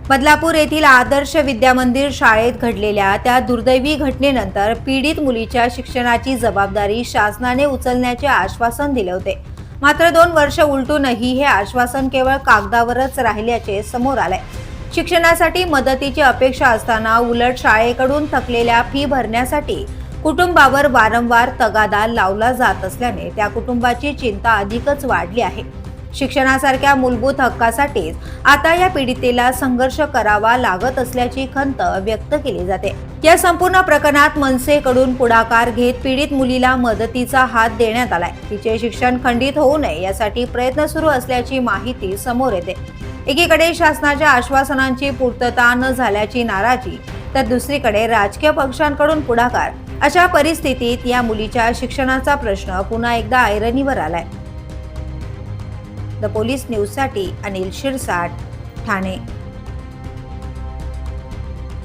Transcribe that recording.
बदलापूर येथील आदर्श विद्यामंदिर शाळेत घडलेल्या त्या दुर्दैवी घटनेनंतर पीडित मुलीच्या शिक्षणाची जबाबदारी शासनाने उचलण्याचे आश्वासन दिले होते. मात्र 2 वर्ष उलटूनही हे आश्वासन केवळ कागदावरच राहिल्याचे समोर आले. शिक्षणासाठी मदतीची अपेक्षा असताना उलट शाळेकडून थकलेल्या फी भरण्यासाठी कुटुंबावर वारंवार तगादा लावला जात असल्याने त्या कुटुंबाची चिंता अधिकच वाढली आहे. शिक्षणासारख्या मूलभूत हक्कासाठीच आता या पीडितेला संघर्ष करावा लागत असल्याची खंत व्यक्त केली जाते. या संपूर्ण प्रकरणात मनसेकडून पुढाकार घेत पीडित मुलीला मदतीचा हात देण्यात आलाय. तिचे शिक्षण खंडित होऊ नये यासाठी प्रयत्न सुरू असल्याची माहिती समोर येते. एकीकडे शासनाच्या आश्वासनांची पूर्तता न झाल्याची नाराजी, तर दुसरीकडे राजकीय पक्षांकडून पुढाकार. अशा परिस्थितीत या मुलीच्या शिक्षणाचा प्रश्न पुन्हा एकदा ऐरणीवर आलाय. द पोलीस न्यूजसाठी अनिल शिरसाट, ठाणे.